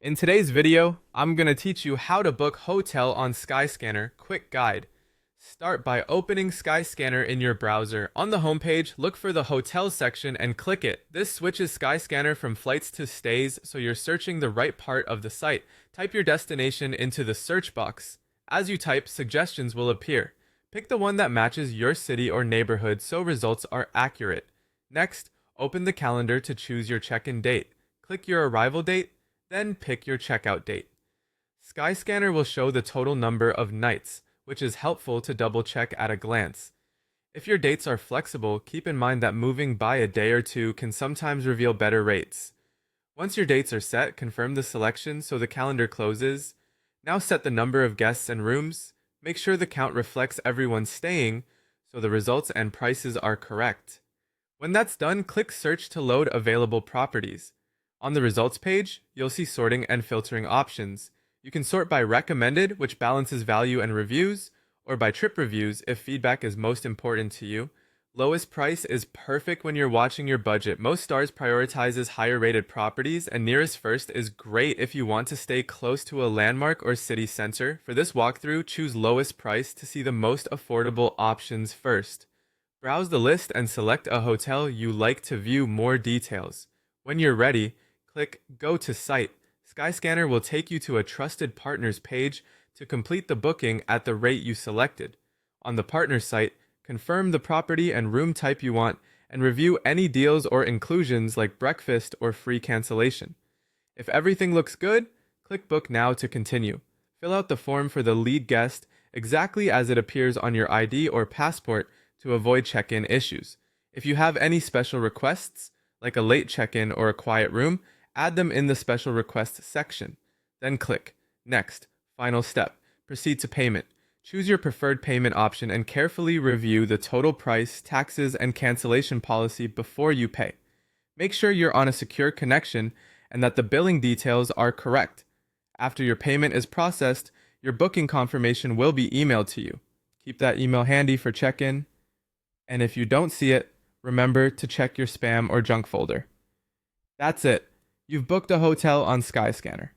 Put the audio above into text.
In today's video, I'm going to teach you how to book hotel on Skyscanner. Quick guide. Start by opening Skyscanner in your browser. On the homepage, look for the hotels section and click it. This switches Skyscanner from flights to stays, so you're searching the right part of the site. Type your destination into the search box. As you type, suggestions will appear. Pick the one that matches your city or neighborhood so results are accurate. Next, open the calendar to choose your check-in date. Click your arrival date, then pick your checkout date. Skyscanner will show the total number of nights, which is helpful to double check at a glance. If your dates are flexible, keep in mind that moving by a day or two can sometimes reveal better rates. Once your dates are set, confirm the selection so the calendar closes. Now set the number of guests and rooms. Make sure the count reflects everyone staying so the results and prices are correct. When that's done, click Search to load available properties. On the results page, you'll see sorting and filtering options. You can sort by recommended, which balances value and reviews, or by trip reviews if feedback is most important to you. Lowest price is perfect when you're watching your budget. Most stars prioritizes higher rated properties, and nearest first is great if you want to stay close to a landmark or city center. For this walkthrough, choose lowest price to see the most affordable options first. Browse the list and select a hotel you like to view more details. When you're ready, click Go to Site. Skyscanner will take you to a Trusted Partners page to complete the booking at the rate you selected. On the partner site, confirm the property and room type you want and review any deals or inclusions like breakfast or free cancellation. If everything looks good, click Book Now to continue. Fill out the form for the lead guest exactly as it appears on your ID or passport to avoid check-in issues. If you have any special requests, like a late check-in or a quiet room, add them in the special requests section. Then click Next. Final step. Proceed to payment. Choose your preferred payment option and carefully review the total price, taxes, and cancellation policy before you pay. Make sure you're on a secure connection and that the billing details are correct. After your payment is processed, your booking confirmation will be emailed to you. Keep that email handy for check-in, and if you don't see it, remember to check your spam or junk folder. That's it. You've booked a hotel on Skyscanner.